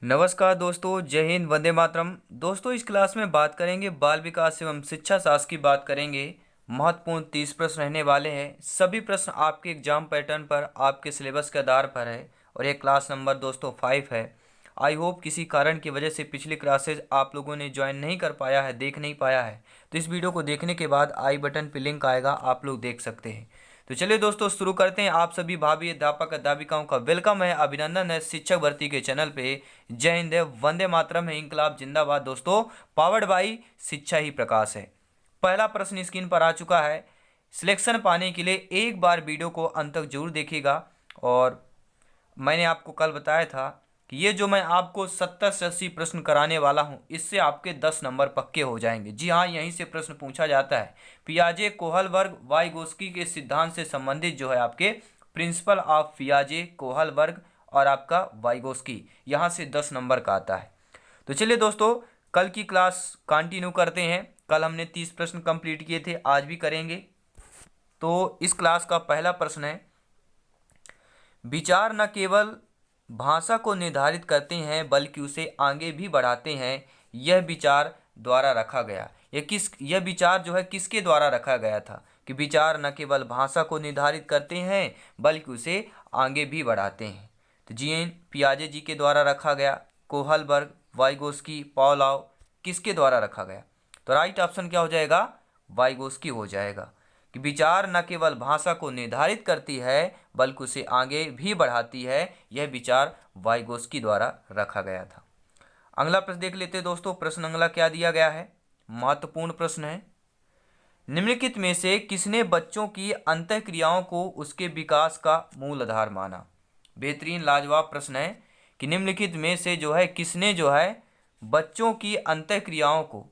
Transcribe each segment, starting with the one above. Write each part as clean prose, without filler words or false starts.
नमस्कार दोस्तों, जय हिंद, वंदे मातरम। दोस्तों, इस क्लास में बात करेंगे बाल विकास एवं शिक्षा शास्त्र की बात करेंगे। महत्वपूर्ण 30 प्रश्न रहने वाले हैं। सभी प्रश्न आपके एग्जाम पैटर्न पर, आपके सिलेबस के आधार पर है और ये क्लास नंबर दोस्तों 5 है। आई होप किसी कारण की वजह से पिछली क्लासेज आप लोगों ने ज्वाइन नहीं कर पाया है, देख नहीं पाया है, तो इस वीडियो को देखने के बाद आई बटन पर लिंक आएगा, आप लोग देख सकते हैं। तो चलिए दोस्तों शुरू करते हैं। आप सभी भावी अध्यापक अध्यापिकाओं का वेलकम है, अभिनंदन है शिक्षक भर्ती के चैनल पे। जय हिंद है, वंदे मातरम है, इंकलाब जिंदाबाद। दोस्तों, पावर्ड बाई शिक्षा ही प्रकाश है। पहला प्रश्न स्क्रीन पर आ चुका है। सिलेक्शन पाने के लिए एक बार वीडियो को अंत तक जरूर देखिएगा। और मैंने आपको कल बताया था कि ये जो मैं आपको 70 से 80 प्रश्न कराने वाला हूँ, इससे आपके 10 नंबर पक्के हो जाएंगे। जी हाँ, यहीं से प्रश्न पूछा जाता है। पियाजे कोहल वर्ग वाइगोस्की के सिद्धांत से संबंधित जो है आपके प्रिंसिपल ऑफ पियाजे कोहल वर्ग और आपका वाइगोस्की, यहाँ से 10 नंबर का आता है। तो चलिए दोस्तों, कल की क्लास कंटिन्यू करते हैं। कल हमने 30 प्रश्न कंप्लीट किए थे, आज भी करेंगे। तो इस क्लास का पहला प्रश्न है, विचार न केवल भाषा को निर्धारित करते हैं बल्कि उसे आगे भी बढ़ाते हैं। यह विचार द्वारा रखा गया, यह विचार जो है किसके द्वारा रखा गया था? कि विचार न केवल भाषा को निर्धारित करते हैं बल्कि उसे आगे भी बढ़ाते हैं। तो जीन पियाजे जी के द्वारा रखा गया। कोहलबर्ग, वाइगोस्की, पावलोव, किसके द्वारा रखा गया? तो राइट ऑप्शन क्या हो जाएगा? वाइगोस्की हो जाएगा। कि विचार न केवल भाषा को निर्धारित करती है बल्कि उसे आगे भी बढ़ाती है, यह विचार वाइगोस्की द्वारा रखा गया था। अगला प्रश्न देख लेते हैं दोस्तों। प्रश्न अगला क्या दिया गया है? महत्वपूर्ण प्रश्न है। निम्नलिखित में से किसने बच्चों की अंतःक्रियाओं को उसके विकास का मूल आधार माना? बेहतरीन लाजवाब प्रश्न है कि निम्नलिखित में से जो है किसने जो है बच्चों की अंतःक्रियाओं को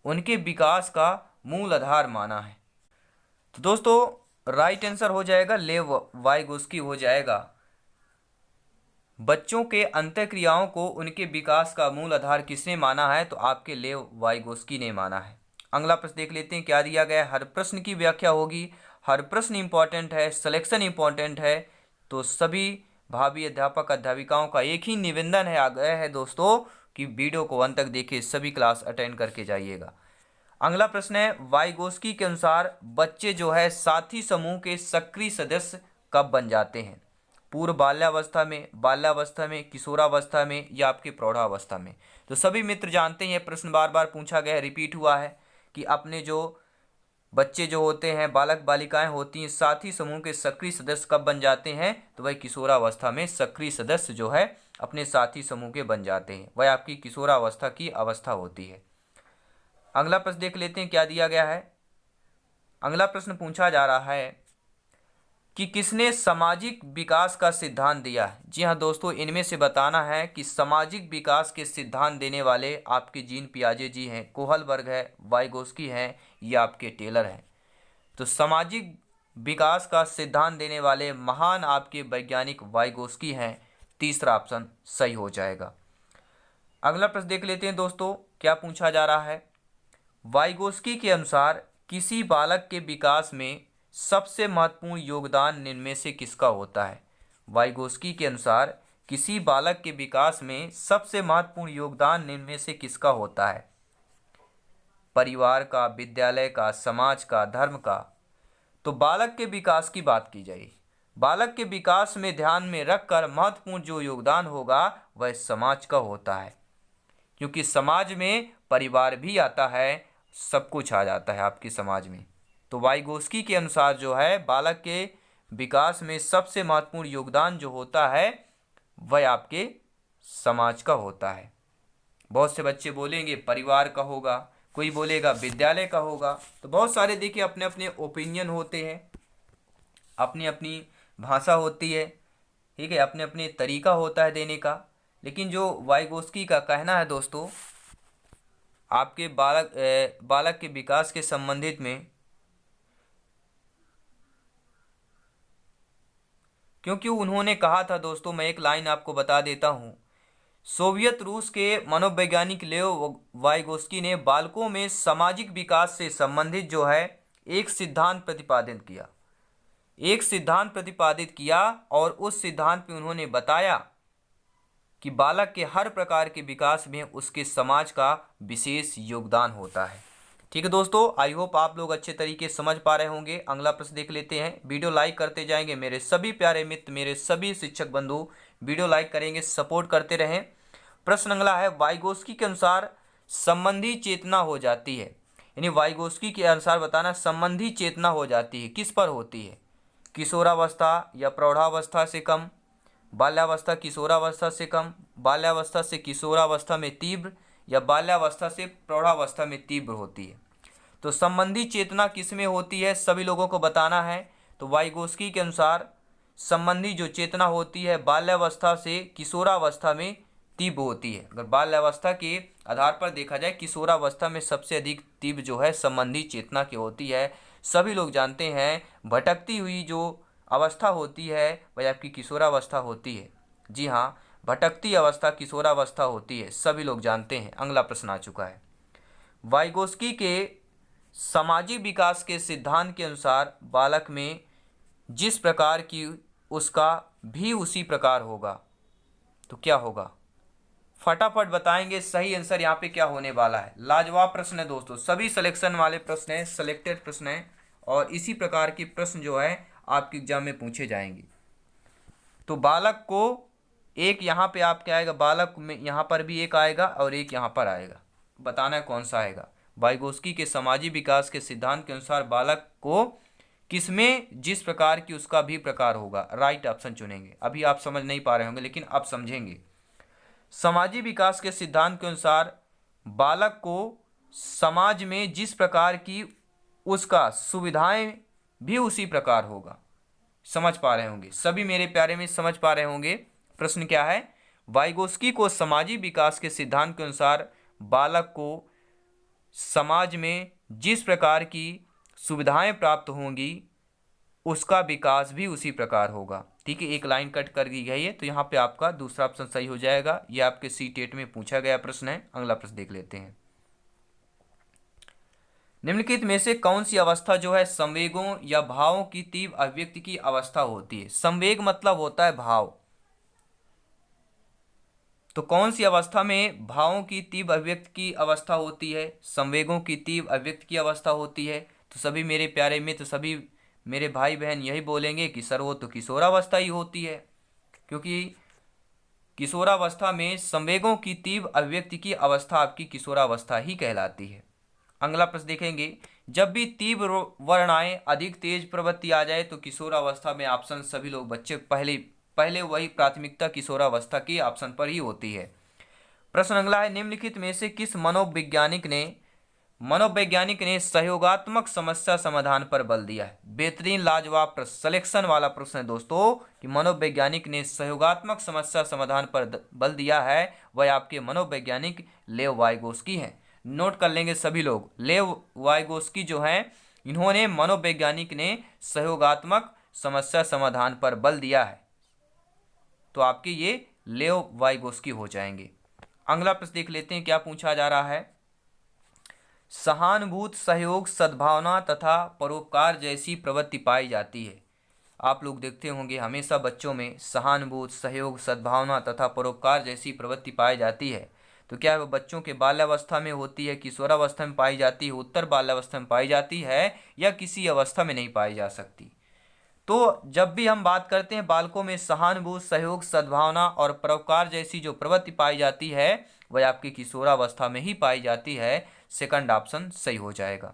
उनके विकास का मूल आधार माना है? तो दोस्तों राइट आंसर हो जाएगा लेव वाइगोस्की हो जाएगा। बच्चों के अंतःक्रियाओं को उनके विकास का मूल आधार किसने माना है? तो आपके लेव वाइगोस्की ने माना है। अगला प्रश्न देख लेते हैं क्या दिया गया है। हर प्रश्न की व्याख्या होगी, हर प्रश्न इंपॉर्टेंट है, सिलेक्शन इंपॉर्टेंट है। तो सभी भावी अध्यापक अध्यापिकाओं का एक ही निवेदन है, आग्रह है दोस्तों कि वीडियो को अंत तक देखिए, सभी क्लास अटेंड करके जाइएगा। अगला प्रश्न है, वाइगोस्की के अनुसार बच्चे जो है साथी समूह के सक्रिय सदस्य कब बन जाते हैं? पूर्व बाल्यावस्था में, किशोरावस्था में या आपके प्रौढ़ावस्था में? तो सभी मित्र जानते हैं, प्रश्न बार बार पूछा गया है, रिपीट हुआ है कि अपने जो बच्चे जो होते हैं, बालक बालिकाएं होती हैं, साथी समूह के सक्रिय सदस्य कब बन जाते हैं? तो वह किशोरावस्था में सक्रिय सदस्य जो है अपने साथी समूह के बन जाते हैं। वह आपकी किशोरावस्था की अवस्था होती है। अगला प्रश्न देख लेते हैं क्या दिया गया है। अगला प्रश्न पूछा जा रहा है कि किसने सामाजिक विकास का सिद्धांत दिया है? जी हाँ दोस्तों, इनमें से बताना है कि सामाजिक विकास के सिद्धांत देने वाले आपके जीन पियाजे जी हैं, कोहलबर्ग है, वाइगोस्की हैं या आपके टेलर हैं। तो सामाजिक विकास का सिद्धांत देने वाले महान आपके वैज्ञानिक वाइगोस्की हैं। तीसरा ऑप्शन सही हो जाएगा। अगला प्रश्न देख लेते हैं दोस्तों, क्या पूछा जा रहा है। वाइगोस्की के अनुसार किसी बालक के विकास में सबसे महत्वपूर्ण योगदान निम्न में से किसका होता है? वाइगोस्की के अनुसार किसी बालक के विकास में सबसे महत्वपूर्ण योगदान निम्न में से किसका होता है? परिवार का, विद्यालय का, समाज का, धर्म का? तो बालक के विकास की बात की जाए, बालक के विकास में ध्यान में रखकर महत्वपूर्ण जो योगदान होगा वह समाज का होता है, क्योंकि समाज में परिवार भी आता है, सब कुछ आ जाता है आपके समाज में। तो वाइगोस्की के अनुसार जो है बालक के विकास में सबसे महत्वपूर्ण योगदान जो होता है वह आपके समाज का होता है। बहुत से बच्चे बोलेंगे परिवार का होगा, कोई बोलेगा विद्यालय का होगा। तो बहुत सारे देखिए अपने अपने ओपिनियन होते हैं, अपनी अपनी भाषा होती है, ठीक है, अपने अपने तरीका होता है देने का। लेकिन जो वाइगोस्की का कहना है दोस्तों, आपके बालक के विकास के संबंधित में, क्योंकि उन्होंने कहा था दोस्तों, मैं एक लाइन आपको बता देता हूं। सोवियत रूस के मनोवैज्ञानिक लेव वाइगोस्की ने बालकों में सामाजिक विकास से संबंधित जो है एक सिद्धांत प्रतिपादित किया और उस सिद्धांत में उन्होंने बताया कि बालक के हर प्रकार के विकास में उसके समाज का विशेष योगदान होता है। ठीक है दोस्तों, आई होप आप लोग अच्छे तरीके से समझ पा रहे होंगे। अगला प्रश्न देख लेते हैं। वीडियो लाइक करते जाएंगे मेरे सभी प्यारे मित्र, मेरे सभी शिक्षक बंधु वीडियो लाइक करेंगे, सपोर्ट करते रहें। प्रश्न अगला है, वाइगोस्की के अनुसार संबंधी चेतना हो जाती है, यानी वाइगोस्की के अनुसार बताना संबंधी चेतना हो जाती है किस पर होती है? किशोरावस्था या प्रौढ़ावस्था से कम, बाल्यावस्था किशोरावस्था से कम, बाल्यावस्था से किशोरावस्था में तीव्र, या बाल्यावस्था से प्रौढ़ावस्था में तीव्र होती है। तो संबंधी चेतना किस में होती है सभी लोगों को बताना है। तो वाइगोस्की के अनुसार संबंधी जो चेतना होती है बाल्यावस्था से किशोरावस्था में तीव्र होती है। अगर बाल्यावस्था के आधार पर देखा जाए किशोरावस्था में सबसे अधिक तीव्र जो है संबंधी चेतना की होती है। सभी लोग जानते हैं भटकती हुई जो अवस्था होती है वह आपकी किशोरावस्था होती है। जी हाँ, भटकती अवस्था किशोरावस्था होती है, सभी लोग जानते हैं। अगला प्रश्न आ चुका है। वाइगोस्की के सामाजिक विकास के सिद्धांत के अनुसार बालक में जिस प्रकार की उसका भी उसी प्रकार होगा, तो क्या होगा? फटाफट बताएंगे सही आंसर यहाँ पे क्या होने वाला है। लाजवाब प्रश्न है दोस्तों, सभी सिलेक्शन वाले प्रश्न हैं, सिलेक्टेड प्रश्न हैं, और इसी प्रकार के प्रश्न जो है आपके एग्जाम में पूछे जाएंगे। तो बालक को एक यहाँ पे आप क्या आएगा, बालक में यहाँ पर भी एक आएगा और एक यहाँ पर आएगा, बताना है कौन सा आएगा। वाइगोस्की के सामाजिक विकास के सिद्धांत के अनुसार बालक को किसमें जिस प्रकार की उसका भी प्रकार होगा, राइट ऑप्शन चुनेंगे। अभी आप समझ नहीं पा रहे होंगे लेकिन अब समझेंगे। सामाजिक विकास के सिद्धांत के अनुसार बालक को समाज में जिस प्रकार की उसका सुविधाएं भी उसी प्रकार होगा। समझ पा रहे होंगे सभी मेरे प्यारे में, समझ पा रहे होंगे। प्रश्न क्या है? वाइगोस्की को सामाजिक विकास के सिद्धांत के अनुसार बालक को समाज में जिस प्रकार की सुविधाएं प्राप्त होंगी उसका विकास भी उसी प्रकार होगा। ठीक है, एक लाइन कट कर दी गई है तो यहाँ पे आपका दूसरा ऑप्शन सही हो जाएगा। ये आपके सीटेट में पूछा गया प्रश्न है। अगला प्रश्न देख लेते हैं। निम्नलिखित में से कौन सी अवस्था जो है संवेगों या भावों की तीव्र अभिव्यक्ति की अवस्था होती है? संवेग मतलब होता है भाव, तो कौन सी अवस्था में भावों की तीव्र अभिव्यक्ति की अवस्था होती है? संवेगों की तीव्र अभिव्यक्ति की अवस्था होती है। तो सभी मेरे प्यारे मित्र, सभी मेरे भाई बहन यही बोलेंगे कि सर वो तो किशोरावस्था ही होती है, क्योंकि किशोरावस्था में संवेगों की तीव्र अभिव्यक्ति की अवस्था आपकी किशोरावस्था ही कहलाती है। अगला प्रश्न देखेंगे। जब भी तीव्र वर्णाएं अधिक तेज प्रवृत्ति आ जाए तो किशोरावस्था में ऑप्शन सभी लोग बच्चे पहले वही प्राथमिकता किशोरावस्था की ऑप्शन पर ही होती है। प्रश्न अगला है, निम्नलिखित में से किस मनोवैज्ञानिक ने सहयोगात्मक समस्या समाधान पर बल दिया है? बेहतरीन लाजवाब प्रश्न, सिलेक्शन वाला प्रश्न है दोस्तों कि मनोवैज्ञानिक ने सहयोगात्मक समस्या समाधान पर बल दिया है, वह आपके मनोवैज्ञानिक लेव वाइगोस्की हैं। नोट कर लेंगे सभी लोग, लेव वाइगोस्की जो हैं इन्होंने मनोवैज्ञानिक ने सहयोगात्मक समस्या समाधान पर बल दिया है, तो आपके ये लेव वाइगोस्की हो जाएंगे। अगला प्रश्न देख लेते हैं क्या पूछा जा रहा है। सहानुभूत, सहयोग, सद्भावना तथा परोपकार जैसी प्रवृत्ति पाई जाती है। आप लोग देखते होंगे हमेशा बच्चों में सहानुभूत, सहयोग, सद्भावना तथा परोपकार जैसी प्रवृत्ति पाई जाती है। तो क्या वह बच्चों के बाल्यावस्था में होती है, किशोरावस्था में पाई जाती है, उत्तर बाल्यावस्था में पाई जाती है, या किसी अवस्था में नहीं पाई जा सकती? तो जब भी हम बात करते हैं बालकों में सहानुभूत, सहयोग, सद्भावना और परोपकार जैसी जो प्रवृत्ति पाई जाती है वह आपकी किशोरावस्था में ही पाई जाती है। सेकंड ऑप्शन सही हो जाएगा।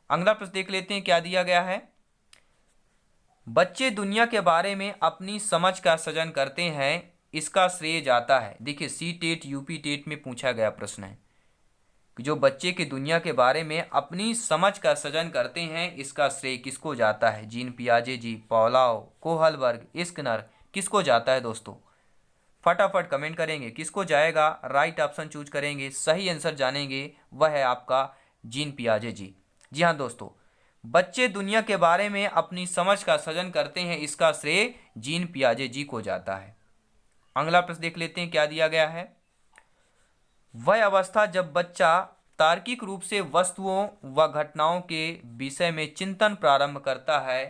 अगला प्रश्न देख लेते हैं क्या दिया गया है। बच्चे दुनिया के बारे में अपनी समझ का सृजन करते हैं, इसका श्रेय जाता है। देखिए सी टेट यूपी टेट में पूछा गया प्रश्न है कि जो बच्चे की दुनिया के बारे में अपनी समझ का सृजन करते हैं इसका श्रेय किसको जाता है? जीन पियाजे जी, पॉलाओ, कोहलबर्ग, स्किनर, किसको जाता है दोस्तों? फटाफट कमेंट करेंगे किसको जाएगा, राइट ऑप्शन चूज करेंगे, सही आंसर जानेंगे, वह है आपका जीन पियाजे जी। जी हाँ दोस्तों, बच्चे दुनिया के बारे में अपनी समझ का सृजन करते हैं इसका श्रेय जीन पियाजे जी को जाता है। अगला प्रश्न देख लेते हैं क्या दिया गया है। वह अवस्था जब बच्चा तार्किक रूप से वस्तुओं व घटनाओं के विषय में चिंतन प्रारंभ करता है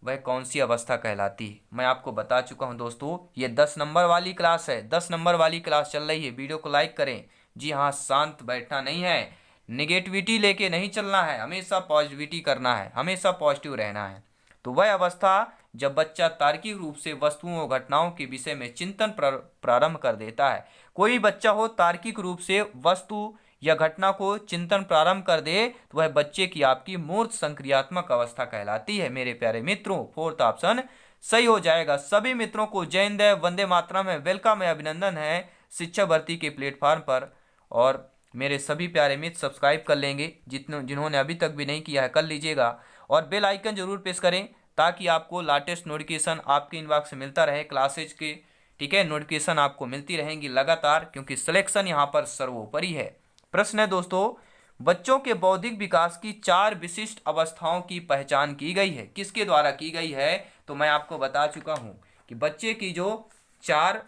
वह कौन सी अवस्था कहलाती है। मैं आपको बता चुका हूं दोस्तों, ये 10 नंबर वाली क्लास है, 10 नंबर वाली क्लास चल रही है। वीडियो को लाइक करें। जी हाँ, शांत बैठना नहीं है, निगेटिविटी लेके नहीं चलना है, हमेशा पॉजिटिविटी करना है, हमेशा पॉजिटिव रहना है। तो वह अवस्था जब बच्चा तार्किक रूप से वस्तुओं और घटनाओं के विषय में चिंतन प्रारंभ कर देता है। कोई बच्चा हो तार्किक रूप से वस्तु या घटना को चिंतन प्रारंभ कर दे तो वह बच्चे की आपकी मूर्त संक्रियात्मक अवस्था कहलाती है। मेरे प्यारे मित्रों, फोर्थ ऑप्शन सही हो जाएगा। सभी मित्रों को जय हिंद, वंदे मातरम है, वेलकम है, अभिनंदन है शिक्षा भर्ती के प्लेटफॉर्म पर। और मेरे सभी प्यारे मित्र सब्सक्राइब कर लेंगे, जिन्होंने अभी तक भी नहीं किया है कर लीजिएगा, और बेल आइकन जरूर प्रेस करें ताकि आपको लेटेस्ट नोटिफिकेशन आपके इनबॉक्स में मिलता रहे क्लासेज के। ठीक है, नोटिफिकेशन आपको मिलती रहेंगी लगातार, क्योंकि सिलेक्शन यहाँ पर सर्वोपरि है। प्रश्न है दोस्तों, बच्चों के बौद्धिक विकास की 4 विशिष्ट अवस्थाओं की पहचान की गई है, किसके द्वारा की गई है? तो मैं आपको बता चुका हूं कि बच्चे की जो 4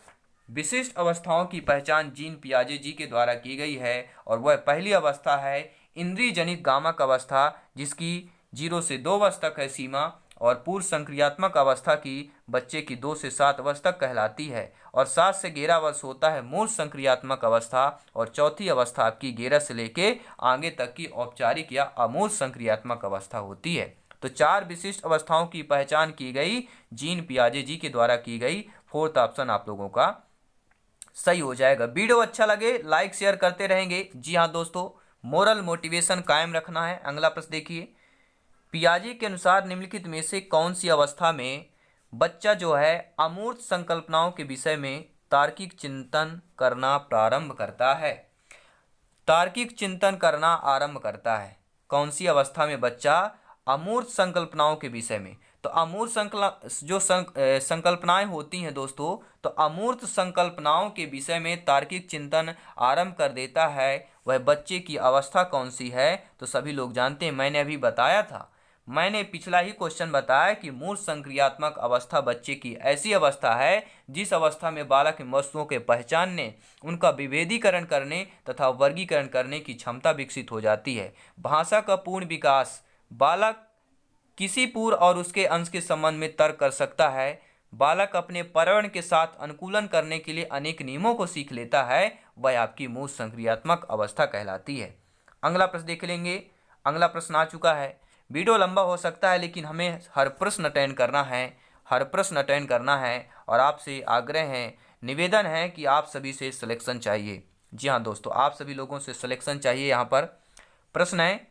विशिष्ट अवस्थाओं की पहचान जीन पियाजे जी के द्वारा की गई है, और वह पहली अवस्था है इंद्रिय जनित गामक अवस्था, जिसकी 0 से 2 वर्ष तक है सीमा, और पूर्व संक्रियात्मक अवस्था की बच्चे की 2 से 7 वर्ष तक कहलाती है, और 7 से 11 वर्ष होता है मूल संक्रियात्मक अवस्था, और चौथी अवस्था आपकी 11 से लेके आगे तक की औपचारिक या अमूल संक्रियात्मक अवस्था होती है। तो 4 विशिष्ट अवस्थाओं की पहचान की गई जीन पियाजे जी के द्वारा की गई। फोर्थ ऑप्शन आप लोगों का सही हो जाएगा। वीडियो अच्छा लगे लाइक शेयर करते रहेंगे। जी हाँ दोस्तों, मोरल मोटिवेशन कायम रखना है। अगला प्रश्न देखिए, पियाजे के अनुसार निम्नलिखित में से कौन सी अवस्था में बच्चा जो है अमूर्त संकल्पनाओं के विषय में तार्किक चिंतन करना प्रारंभ करता है? तार्किक चिंतन करना आरंभ करता है। कौन सी अवस्था में बच्चा अमूर्त संकल्पनाओं के विषय में? तो अमूर्त संकल्पनाएं होती हैं दोस्तों, तो अमूर्त संकल्पनाओं के विषय में तार्किक चिंतन आरंभ कर देता है। वह बच्चे की अवस्था कौन सी है? तो सभी लोग जानते हैं, मैंने अभी बताया था, मैंने पिछला ही क्वेश्चन बताया कि मूल संक्रियात्मक अवस्था बच्चे की ऐसी अवस्था है जिस अवस्था में बालक वस्तुओं के पहचानने, उनका विभेदीकरण करने तथा वर्गीकरण करने की क्षमता विकसित हो जाती है। भाषा का पूर्ण विकास, बालक किसी पूर्व और उसके अंश के संबंध में तर्क कर सकता है। बालक अपने पर्यावरण के साथ अनुकूलन करने के लिए अनेक नियमों को सीख लेता है। वह आपकी मूल संक्रियात्मक अवस्था कहलाती है। अगला प्रश्न देख लेंगे। अगला प्रश्न आ चुका है। वीडियो लंबा हो सकता है, लेकिन हमें हर प्रश्न अटेंड करना है, हर प्रश्न अटेंड करना है, और आपसे आग्रह है, निवेदन है कि आप सभी से सिलेक्शन चाहिए। जी हाँ दोस्तों, आप सभी लोगों से सिलेक्शन चाहिए। यहाँ पर प्रश्न है,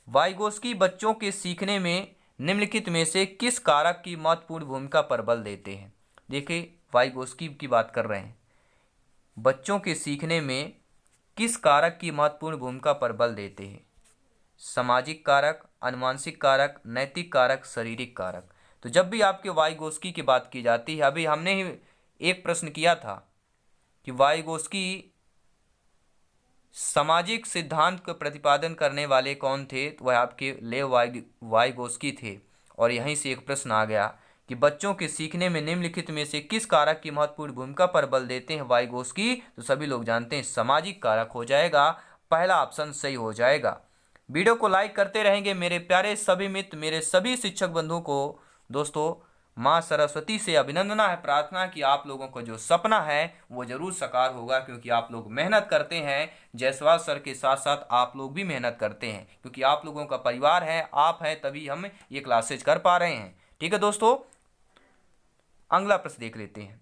वाइगोस्की बच्चों के सीखने में निम्नलिखित में से किस कारक की महत्वपूर्ण भूमिका पर बल देते हैं? देखिए, वाइगोस्की की बात कर रहे हैं, बच्चों के सीखने में किस कारक की महत्वपूर्ण भूमिका पर बल देते हैं? सामाजिक कारक, अनुवांशिक कारक, नैतिक कारक, शारीरिक कारक। तो जब भी आपके वाइगोस्की की बात की जाती है, अभी हमने ही एक प्रश्न किया था कि वाइगोस्की सामाजिक सिद्धांत को प्रतिपादन करने वाले कौन थे? तो वह आपके लेव वाइगोस्की थे। और यहीं से एक प्रश्न आ गया कि बच्चों के सीखने में निम्नलिखित में से किस कारक की महत्वपूर्ण भूमिका पर बल देते हैं वाइगोस्की? तो सभी लोग जानते हैं सामाजिक कारक हो जाएगा, पहला ऑप्शन सही हो जाएगा। वीडियो को लाइक करते रहेंगे मेरे प्यारे सभी मित्र, मेरे सभी शिक्षक बंधु को दोस्तों माँ सरस्वती से अभिनंदना है, प्रार्थना कि आप लोगों का जो सपना है वो जरूर साकार होगा, क्योंकि आप लोग मेहनत करते हैं। जायसवाल सर के साथ साथ आप लोग भी मेहनत करते हैं, क्योंकि आप लोगों का परिवार है, आप हैं, तभी हम ये क्लासेज कर पा रहे हैं। ठीक है दोस्तों, अगला प्रश्न देख लेते हैं।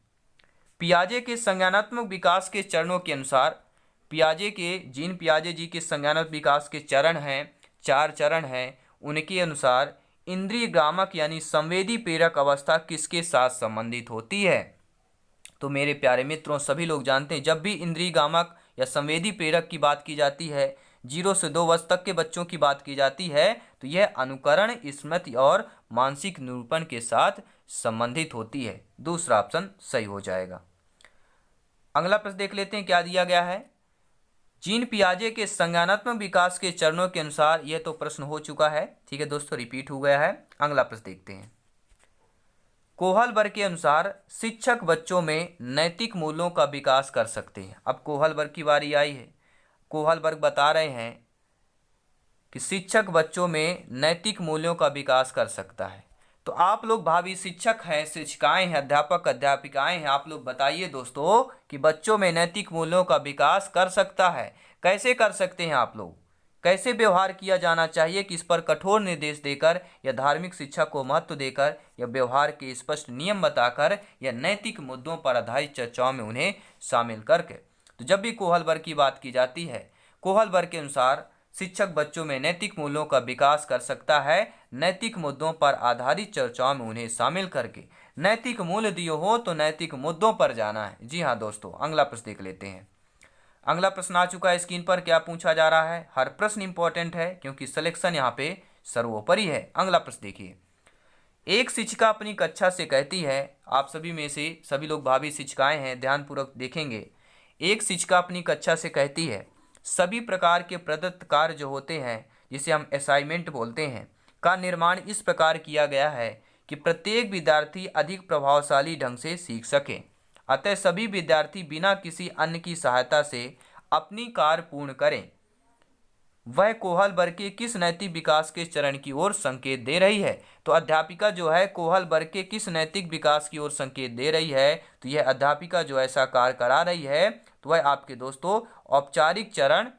पियाजे के संज्ञानात्मक विकास के चरणों के अनुसार, जीन पियाजे जी के संज्ञानात्मक विकास के चरण हैं, 4 चरण हैं। उनके अनुसार इंद्रिय गामक यानी संवेदी प्रेरक अवस्था किसके साथ संबंधित होती है? तो मेरे प्यारे मित्रों, सभी लोग जानते हैं, जब भी इंद्रिय गामक या संवेदी प्रेरक की बात की जाती है, 0 से 2 वर्ष तक के बच्चों की बात की जाती है, तो यह अनुकरण, स्मृति और मानसिक निरूपण के साथ संबंधित होती है। दूसरा ऑप्शन सही हो जाएगा। अगला प्रश्न देख लेते हैं क्या दिया गया है। जीन पियाजे के संज्ञानात्मक विकास के चरणों के अनुसार, यह तो प्रश्न हो चुका है, ठीक है दोस्तों, रिपीट हो गया है। अगला प्रश्न देखते हैं। कोहलबर्ग के अनुसार शिक्षक बच्चों में नैतिक मूल्यों का विकास कर सकते हैं। अब कोहलबर्ग की बारी आई है। कोहलबर्ग बता रहे हैं कि शिक्षक बच्चों में नैतिक मूल्यों का विकास कर सकता है। तो आप लोग भावी शिक्षक हैं, शिक्षिकाएं हैं, अध्यापक अध्यापिकाएं हैं, आप लोग बताइए दोस्तों कि बच्चों में नैतिक मूल्यों का विकास कर सकता है, कैसे कर सकते हैं आप लोग, कैसे व्यवहार किया जाना चाहिए कि इस पर कठोर निर्देश देकर या धार्मिक शिक्षा को महत्व देकर या व्यवहार के स्पष्ट नियम बताकर या नैतिक मुद्दों पर आधारित चर्चाओं में उन्हें शामिल करके। तो जब भी कोहल वर्ग की बात की जाती है, कोहल वर्ग के अनुसार शिक्षक बच्चों में नैतिक मूल्यों का विकास कर सकता है नैतिक मुद्दों पर आधारित चर्चाओं में उन्हें शामिल करके। नैतिक मूल्य दिए हो तो नैतिक मुद्दों पर जाना है। जी हाँ दोस्तों, अगला प्रश्न देख लेते हैं। अगला प्रश्न आ चुका है स्क्रीन पर। क्या पूछा जा रहा है? हर प्रश्न इंपॉर्टेंट है क्योंकि सिलेक्शन यहाँ पे सर्वोपरि है। अगला प्रश्न देखिए। एक शिक्षिका अपनी कक्षा से कहती है, आप सभी में से सभी लोग भावी शिक्षिकाएं हैं, ध्यानपूर्वक देखेंगे। एक शिक्षिका अपनी कक्षा से कहती है, सभी प्रकार के प्रदत्त कार्य जो होते हैं जिसे हम असाइनमेंट बोलते हैं का निर्माण इस प्रकार किया गया है कि प्रत्येक विद्यार्थी अधिक प्रभावशाली ढंग से सीख सके। अतः सभी विद्यार्थी बिना किसी अन्य की सहायता से अपनी कार्य पूर्ण करें। वह कोहल वर्ग के किस नैतिक विकास के चरण की ओर संकेत दे रही है? तो अध्यापिका जो है कोहल वर्ग के किस नैतिक विकास की ओर संकेत दे रही है? तो यह अध्यापिका जो ऐसा कार्य करा रही है तो वह आपके दोस्तों औपचारिक चरण,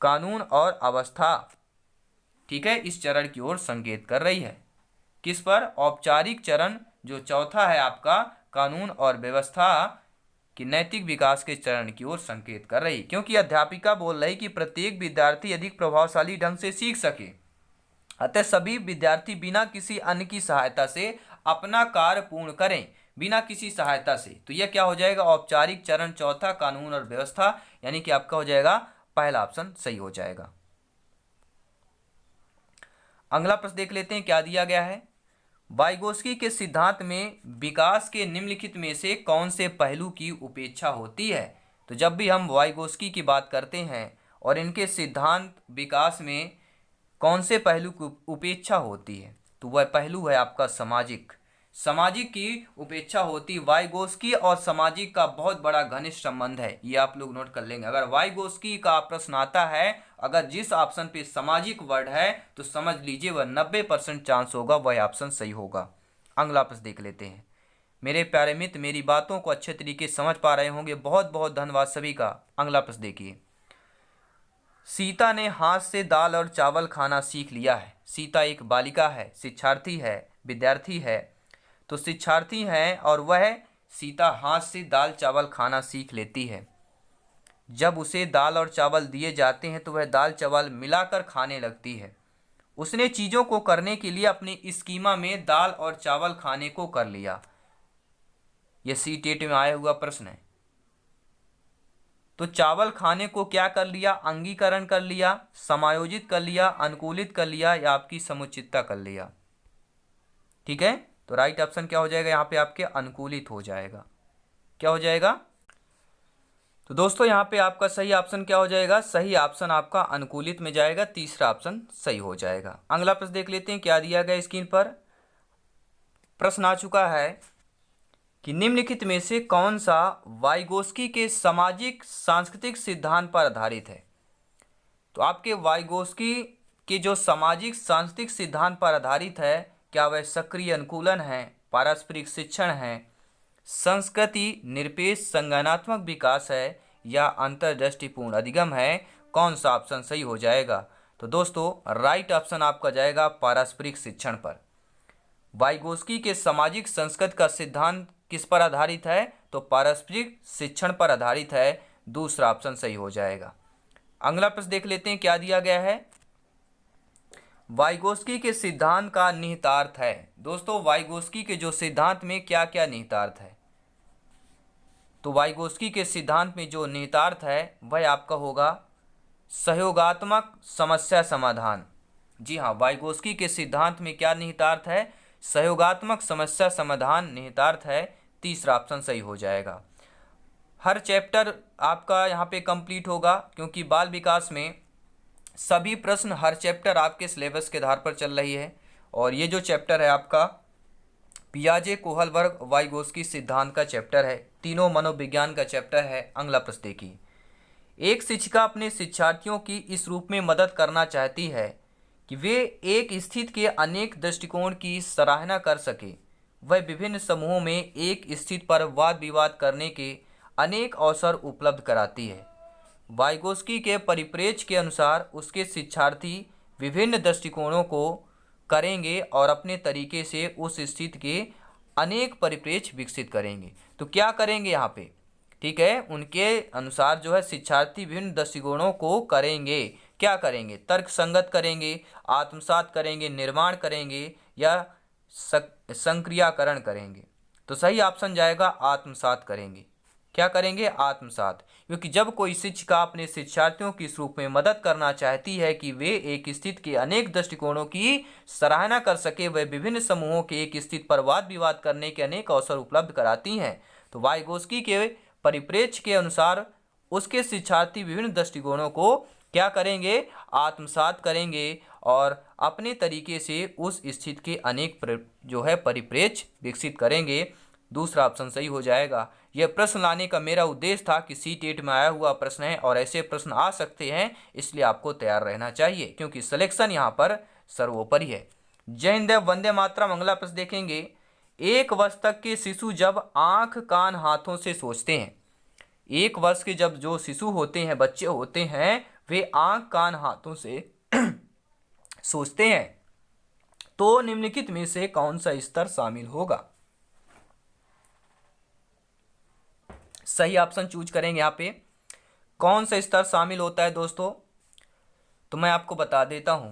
कानून और अवस्था, ठीक है, इस चरण की ओर संकेत कर रही है। किस पर? औपचारिक चरण जो चौथा है आपका, कानून और व्यवस्था कि नैतिक विकास के चरण की ओर संकेत कर रही, क्योंकि अध्यापिका बोल रही कि प्रत्येक विद्यार्थी अधिक प्रभावशाली ढंग से सीख सके। अतः सभी विद्यार्थी बिना किसी अन्य की सहायता से अपना कार्य पूर्ण करें, बिना किसी सहायता से। तो यह क्या हो जाएगा? औपचारिक चरण चौथा, कानून और व्यवस्था, यानी कि आपका हो जाएगा पहला ऑप्शन सही हो जाएगा। अगला प्रश्न देख लेते हैं क्या दिया गया है। वाइगोस्की के सिद्धांत में विकास के निम्नलिखित में से कौन से पहलू की उपेक्षा होती है? तो जब भी हम वाइगोस्की की बात करते हैं और इनके सिद्धांत विकास में कौन से पहलू की उपेक्षा होती है, तो वह पहलू है आपका सामाजिक। सामाजिक की उपेक्षा होती। वाइगोस्की और सामाजिक का बहुत बड़ा घनिष्ठ संबंध है, ये आप लोग नोट कर लेंगे। अगर वाइगोस्की का प्रश्न आता है, अगर जिस ऑप्शन पे सामाजिक वर्ड है तो समझ लीजिए वह 90% चांस होगा वह ऑप्शन सही होगा। अगला प्रश्न देख लेते हैं। मेरे प्यारे मित्र मेरी बातों को अच्छे तरीके से समझ पा रहे होंगे, बहुत बहुत धन्यवाद सभी का। अगला प्रश्न देखिए। सीता ने हाथ से दाल और चावल खाना सीख लिया है। सीता एक बालिका है, शिक्षार्थी है, विद्यार्थी है। तो शिक्षार्थी है और वह सीता हाथ से दाल चावल खाना सीख लेती है। जब उसे दाल और चावल दिए जाते हैं तो वह दाल चावल मिलाकर खाने लगती है। उसने चीज़ों को करने के लिए अपने स्कीमा में दाल और चावल खाने को कर लिया। यह सी-टेट में आया हुआ प्रश्न है। तो चावल खाने को क्या कर लिया? अंगीकरण कर लिया, समायोजित कर लिया, अनुकूलित कर लिया या आपकी समुचितता कर लिया। ठीक है, तो राइट ऑप्शन क्या हो जाएगा यहाँ पे आपके? अनुकूलित हो जाएगा। क्या हो जाएगा? तो दोस्तों यहाँ पे आपका सही ऑप्शन क्या हो जाएगा? सही ऑप्शन आपका अनुकूलित में जाएगा, तीसरा ऑप्शन सही हो जाएगा। अगला प्रश्न देख लेते हैं क्या दिया गया स्क्रीन पर। प्रश्न आ चुका है कि निम्नलिखित में से कौन सा वाइगोस्की के सामाजिक सांस्कृतिक सिद्धांत पर आधारित है? तो आपके वाइगोस्की के जो सामाजिक सांस्कृतिक सिद्धांत पर आधारित है, क्या वह सक्रिय अनुकूलन है, पारस्परिक शिक्षण है, संस्कृति निरपेक्ष संज्ञानात्मक विकास है या अंतर्दृष्टिपूर्ण अधिगम है? कौन सा ऑप्शन सही हो जाएगा? तो दोस्तों राइट ऑप्शन आपका जाएगा पारस्परिक शिक्षण पर। वाइगोस्की के सामाजिक संस्कृति का सिद्धांत किस पर आधारित है? तो पारस्परिक शिक्षण पर आधारित है, दूसरा ऑप्शन सही हो जाएगा। अगला प्रश्न देख लेते हैं क्या दिया गया है। वाइगोस्की के सिद्धांत का निहितार्थ है। दोस्तों वाइगोस्की के जो सिद्धांत में क्या क्या निहितार्थ है? तो वाइगोस्की के सिद्धांत में जो निहितार्थ है वह आपका होगा सहयोगात्मक समस्या समाधान। जी हाँ, वाइगोस्की के सिद्धांत में क्या निहितार्थ है? सहयोगात्मक समस्या समाधान निहितार्थ है, तीसरा ऑप्शन सही हो जाएगा। हर चैप्टर आपका यहाँ पे कंप्लीट होगा क्योंकि बाल विकास में सभी प्रश्न हर चैप्टर आपके सिलेबस के आधार पर चल रही है। और ये जो चैप्टर है आपका पियाजे कोहल वर्ग वाइगोस्की सिद्धांत का चैप्टर है, तीनों मनोविज्ञान का चैप्टर है। अगला प्रश्न देखिए। एक शिक्षिका अपने शिक्षार्थियों की इस रूप में मदद करना चाहती है कि वे एक स्थिति के अनेक दृष्टिकोण की सराहना कर सके। वह विभिन्न समूहों में एक स्थिति पर वाद विवाद करने के अनेक अवसर उपलब्ध कराती है। वाइगोस्की के परिप्रेक्ष्य के अनुसार उसके शिक्षार्थी विभिन्न दृष्टिकोणों को करेंगे और अपने तरीके से उस स्थिति के अनेक परिप्रेक्ष्य विकसित करेंगे। तो क्या करेंगे यहाँ पे, ठीक है, उनके अनुसार जो है शिक्षार्थी विभिन्न दृष्टिकोणों को करेंगे। क्या करेंगे? तर्क संगत करेंगे, आत्मसात करेंगे, निर्माण करेंगे या संक्रियाकरण करेंगे। तो सही ऑप्शन जाएगा आत्मसात करेंगे। क्या करेंगे? आत्मसात। क्योंकि जब कोई शिक्षिका अपने शिक्षार्थियों की इस रूप में मदद करना चाहती है कि वे एक स्थिति के अनेक दृष्टिकोणों की सराहना कर सके, वे विभिन्न समूहों के एक स्थिति पर वाद विवाद करने के अनेक अवसर उपलब्ध कराती हैं। तो वाइगोस्की के परिप्रेक्ष्य के अनुसार उसके शिक्षार्थी विभिन्न दृष्टिकोणों को क्या करेंगे? आत्मसात करेंगे और अपने तरीके से उस स्थिति के अनेक जो है परिप्रेक्ष्य विकसित करेंगे। दूसरा ऑप्शन सही हो जाएगा। यह प्रश्न लाने का मेरा उद्देश्य था कि C-TET में आया हुआ प्रश्न है और ऐसे प्रश्न आ सकते हैं, इसलिए आपको तैयार रहना चाहिए क्योंकि सिलेक्शन यहाँ पर सर्वोपरि है। जय हिंद, वंदे मातरम। अगला प्रश्न देखेंगे। 1 वर्ष तक के शिशु जब आंख कान हाथों से सोचते हैं, 1 वर्ष के जब जो शिशु होते हैं, बच्चे होते हैं, वे आंख कान हाथों से सोचते हैं, तो निम्नलिखित में से कौन सा स्तर शामिल होगा? सही ऑप्शन चूज करेंगे। यहाँ पे कौन सा स्तर शामिल होता है दोस्तों? तो मैं आपको बता देता हूं।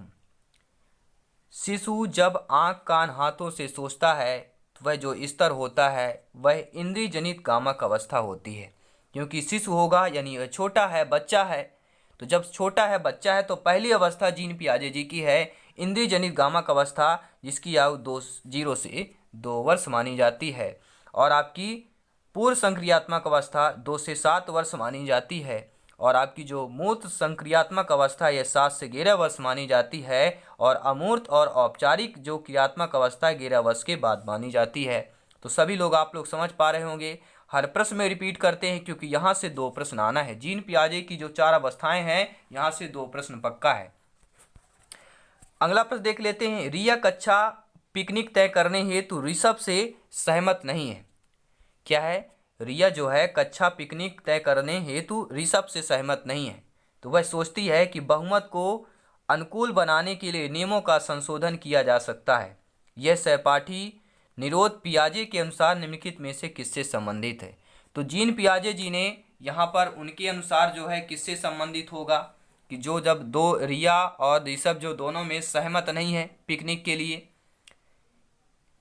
शिशु जब आंख कान हाथों से सोचता है तो वह जो स्तर होता है वह इंद्रिय जनित कामक अवस्था होती है। क्योंकि शिशु होगा यानी वह छोटा है, बच्चा है, तो जब छोटा है, बच्चा है, तो पहली अवस्था जीन पियाजे जी की है इंद्रिय जनित कामक अवस्था, जिसकी आयु 0 से 2 वर्ष मानी जाती है। और आपकी पूर्व संक्रियात्मक अवस्था 2 से 7 वर्ष मानी जाती है। और आपकी जो मूर्त संक्रियात्मक अवस्था यह 7 से 11 वर्ष मानी जाती है। और अमूर्त और औपचारिक जो क्रियात्मक अवस्था 11 वर्ष के बाद मानी जाती है। तो सभी लोग आप लोग समझ पा रहे होंगे। हर प्रश्न में रिपीट करते हैं क्योंकि यहाँ से 2 प्रश्न आना है। जीन पियाजे की जो 4 अवस्थाएं हैं, यहाँ से 2 प्रश्न पक्का है। अगला प्रश्न देख लेते हैं। रिया कक्षा पिकनिक तय करने हेतु ऋषभ से सहमत नहीं है। क्या है? रिया जो है कक्षा पिकनिक तय करने हेतु ऋषभ से सहमत नहीं है। तो वह सोचती है कि बहुमत को अनुकूल बनाने के लिए नियमों का संशोधन किया जा सकता है। यह सहपाठी निरोध पियाजे के अनुसार निम्नलिखित में से किससे संबंधित है? तो जीन पियाजे जी ने यहाँ पर उनके अनुसार जो है किससे संबंधित होगा कि जो जब रिया और ऋषभ जो दोनों में सहमत नहीं है पिकनिक के लिए,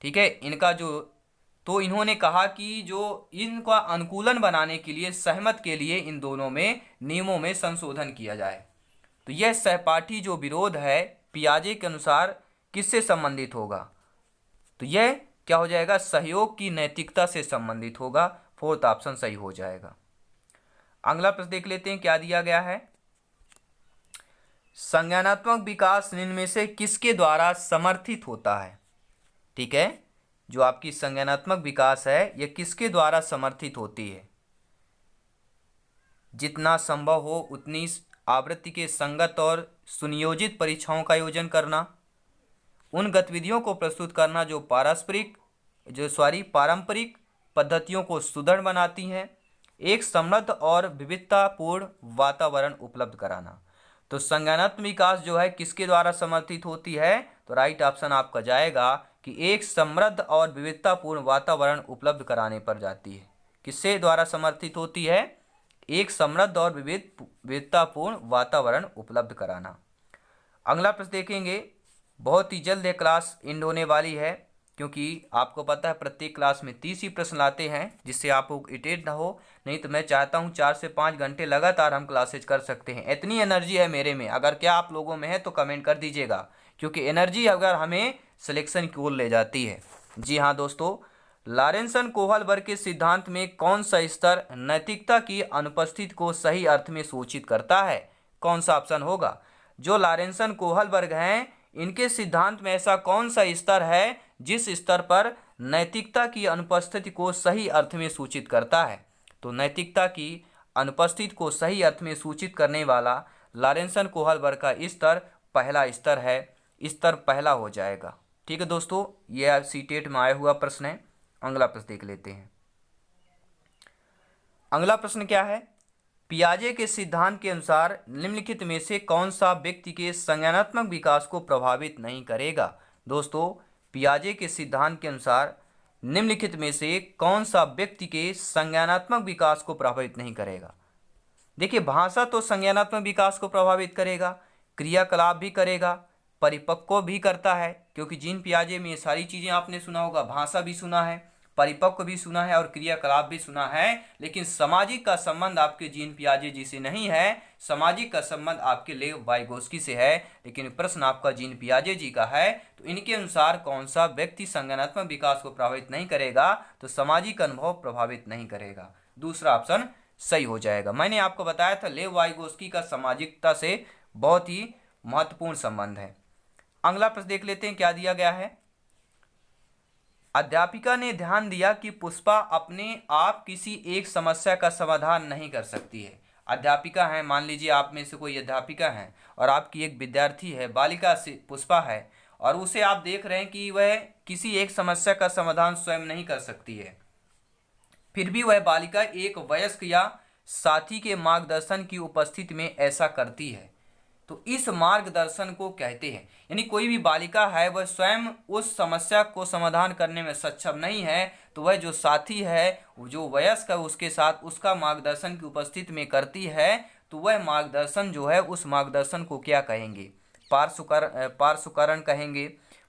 ठीक है, इनका जो, तो इन्होंने कहा कि जो इनका अनुकूलन बनाने के लिए, सहमत के लिए इन दोनों में नियमों में संशोधन किया जाए। तो यह सहपाठी जो विरोध है पियाजे के अनुसार किससे संबंधित होगा? तो यह क्या हो जाएगा? सहयोग की नैतिकता से संबंधित होगा। 4th ऑप्शन सही हो जाएगा। अगला प्रश्न देख लेते हैं क्या दिया गया है। संज्ञानात्मक विकास निम्न में से किसके द्वारा समर्थित होता है? ठीक है, जो आपकी संज्ञानात्मक विकास है यह किसके द्वारा समर्थित होती है? जितना संभव हो उतनी आवृत्ति के संगत और सुनियोजित परीक्षाओं का आयोजन करना, उन गतिविधियों को प्रस्तुत करना जो पारंपरिक पद्धतियों को सुदृढ़ बनाती हैं, एक समृद्ध और विविधतापूर्ण वातावरण उपलब्ध कराना। तो संज्ञानात्मक विकास जो है किसके द्वारा समर्थित होती है? तो राइट ऑप्शन आपका जाएगा कि एक समृद्ध और विविधतापूर्ण वातावरण उपलब्ध कराने पर जाती है। किससे द्वारा समर्थित होती है? एक समृद्ध और विविधतापूर्ण वातावरण उपलब्ध कराना। अगला प्रश्न देखेंगे। बहुत ही जल्द ये क्लास एंड होने वाली है क्योंकि आपको पता है प्रत्येक क्लास में 30 ही प्रश्न लाते हैं जिससे आप लोग इरिटेट ना हो। नहीं तो मैं चाहता हूँ 4 से 5 घंटे लगातार हम क्लासेज कर सकते हैं। इतनी एनर्जी है मेरे में। अगर क्या आप लोगों में है तो कमेंट कर दीजिएगा क्योंकि एनर्जी अगर हमें सिलेक्शन की ओर ले जाती है। जी हाँ दोस्तों, लॉरेंसन कोहलबर्ग के सिद्धांत में कौन सा स्तर नैतिकता की अनुपस्थिति को सही अर्थ में सूचित करता है? कौन सा ऑप्शन होगा? जो लॉरेंसन कोहलबर्ग हैं इनके सिद्धांत में ऐसा कौन सा स्तर है जिस स्तर पर नैतिकता की अनुपस्थिति को सही अर्थ में सूचित करता है? तो नैतिकता की अनुपस्थिति को सही अर्थ में सूचित करने वाला लॉरेंसन कोहलबर्ग का स्तर पहला स्तर है स्तर पहला हो जाएगा। ठीक है दोस्तों, यह सीटेट में आया हुआ प्रश्न है। अगला प्रश्न देख लेते हैं। अगला प्रश्न क्या है? पियाजे के सिद्धांत के अनुसार निम्नलिखित में से कौन सा व्यक्ति के संज्ञानात्मक विकास को प्रभावित नहीं करेगा? दोस्तों, पियाजे के सिद्धांत के अनुसार निम्नलिखित में से कौन सा व्यक्ति के संज्ञानात्मक विकास को प्रभावित नहीं करेगा? देखिए, भाषा तो संज्ञानात्मक विकास को प्रभावित करेगा, क्रियाकलाप भी करेगा, परिपक्व भी करता है, क्योंकि जीन पियाजे में ये सारी चीजें आपने सुना होगा। भाषा भी सुना है, परिपक्व भी सुना है और क्रियाकलाप भी सुना है। लेकिन सामाजिक का संबंध आपके जीन पियाजे जी से नहीं है, सामाजिक का संबंध आपके लेव वाइगोस्की से है। लेकिन प्रश्न आपका जीन पियाजे जी का है, तो इनके अनुसार कौन सा व्यक्ति संज्ञानात्मक विकास को प्रभावित नहीं करेगा? तो सामाजिक अनुभव प्रभावित नहीं करेगा। दूसरा ऑप्शन सही हो जाएगा। मैंने आपको बताया था लेव वाइगोस्की का सामाजिकता से बहुत ही महत्वपूर्ण संबंध है। अगला प्रश्न देख लेते हैं, क्या दिया गया है? अध्यापिका ने ध्यान दिया कि पुष्पा अपने आप किसी एक समस्या का समाधान नहीं कर सकती है। अध्यापिका है, मान लीजिए आप में से कोई अध्यापिका है और आपकी एक विद्यार्थी है, बालिका से पुष्पा है, और उसे आप देख रहे हैं कि वह किसी एक समस्या का समाधान स्वयं नहीं कर सकती है। फिर भी वह बालिका एक वयस्क या साथी के मार्गदर्शन की उपस्थिति में ऐसा करती है, तो इस मार्गदर्शन को कहते हैं। यानी कोई भी बालिका है, वह स्वयं उस समस्या को समाधान करने में सक्षम नहीं है, तो वह जो साथी है, जो वयस्क है, उसके साथ उसका मार्गदर्शन की उपस्थिति में करती है, तो वह मार्गदर्शन जो है, उस मार्गदर्शन को क्या कहेंगे? पार्श्वकरण कहेंगे,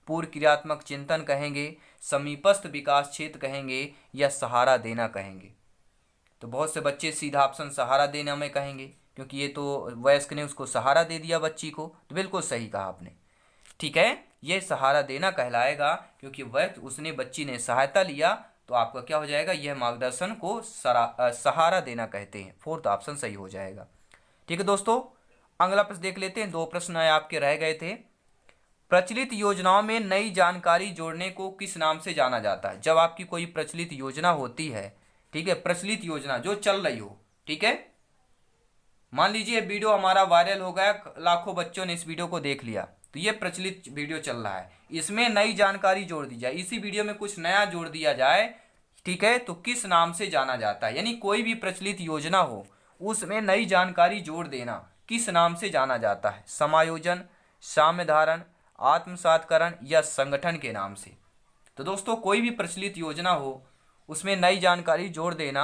पूर्व क्रियात्मक चिंतन कहेंगे, समीपस्थ विकास क्षेत्र कहेंगे, या सहारा देना कहेंगे। तो बहुत से बच्चे सीधा ऑप्शन सहारा देना में कहेंगे, क्योंकि ये तो वयस्क ने उसको सहारा दे दिया बच्ची को। तो बिल्कुल सही कहा आपने। ठीक है, ये सहारा देना कहलाएगा, क्योंकि वह उसने बच्ची ने सहायता लिया, तो आपका क्या हो जाएगा? यह मार्गदर्शन को सहारा देना कहते हैं। फोर्थ ऑप्शन सही हो जाएगा। ठीक है दोस्तों, अगला प्रश्न देख लेते हैं। 2 प्रश्न आपके रह गए थे। प्रचलित योजनाओं में नई जानकारी जोड़ने को किस नाम से जाना जाता है? जब आपकी कोई प्रचलित योजना होती है, ठीक है, प्रचलित योजना जो चल रही हो, ठीक है, मान लीजिए वीडियो हमारा वायरल हो गया, लाखों बच्चों ने इस वीडियो को देख लिया, तो ये प्रचलित वीडियो चल रहा है, इसमें नई जानकारी जोड़ दी जाए, इसी वीडियो में कुछ नया जोड़ दिया जाए, ठीक है, तो किस नाम से जाना जाता है? यानी कोई भी प्रचलित योजना हो, उसमें नई जानकारी जोड़ देना किस नाम से जाना जाता है? समायोजन, साम्य धारण, आत्मसातकरण या संगठन के नाम से। तो दोस्तों, कोई भी प्रचलित योजना हो, उसमें नई जानकारी जोड़ देना,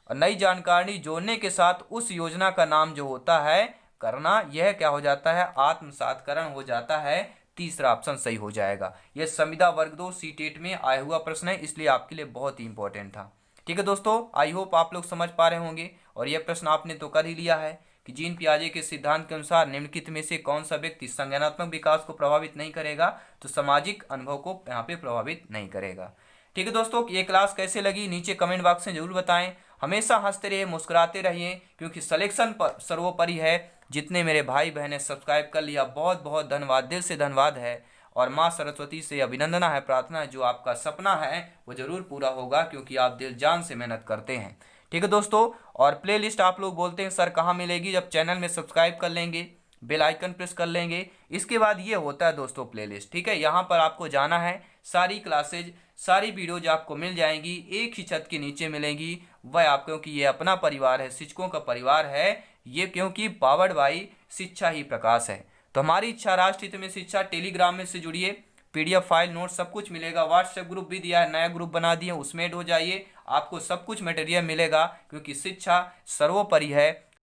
और नई जानकारी जोड़ने के साथ उस योजना का नाम जो होता है करना, यह क्या हो जाता है? आत्मसातकरण हो जाता है। तीसरा ऑप्शन सही हो जाएगा। यह संविदा वर्ग 2 सीटेट में आया हुआ प्रश्न है, इसलिए आपके लिए बहुत ही इंपॉर्टेंट था। ठीक है दोस्तों, आई होप आप लोग समझ पा रहे होंगे, और यह प्रश्न आपने तो कर ही लिया है कि जीन पियाजे के सिद्धांत के अनुसार निम्नलिखित में से कौन सा व्यक्ति संज्ञानात्मक विकास को प्रभावित नहीं करेगा? तो सामाजिक अनुभव को यहाँ पे प्रभावित नहीं करेगा। ठीक है दोस्तों, ये क्लास कैसे लगी नीचे कमेंट बॉक्स में जरूर बताएं। हमेशा हंसते रहिए, मुस्कुराते रहिए, क्योंकि सिलेक्शन पर सर्वोपरि है। जितने मेरे भाई बहनें सब्सक्राइब कर लिया, बहुत बहुत धन्यवाद, दिल से धन्यवाद है। और माँ सरस्वती से अभिनंदना है, प्रार्थना है, जो आपका सपना है वो जरूर पूरा होगा, क्योंकि आप दिल जान से मेहनत करते हैं। ठीक है दोस्तों, और प्लेलिस्ट आप लोग बोलते हैं सर कहाँ मिलेगी? जब चैनल में सब्सक्राइब कर लेंगे, बेल आइकन प्रेस कर लेंगे, इसके बाद ये होता है दोस्तों प्लेलिस्ट। ठीक है, यहाँ पर आपको जाना है, सारी क्लासेज, सारी वीडियोज आपको मिल जाएंगी, एक ही छत के नीचे मिलेंगी। वह आप, क्योंकि ये अपना परिवार है, शिक्षकों का परिवार है ये, क्योंकि पावर्ड बाय शिक्षा ही प्रकाश है। तो हमारी इच्छा राष्ट्र हित में शिक्षा, टेलीग्राम में से जुड़िए, पीडीएफ फाइल नोट सब कुछ मिलेगा। व्हाट्सएप ग्रुप भी दिया है, नया ग्रुप बना दिए, उसमें ऐड हो जाइए, आपको सब कुछ मटेरियल मिलेगा, क्योंकि शिक्षा सर्वोपरि है।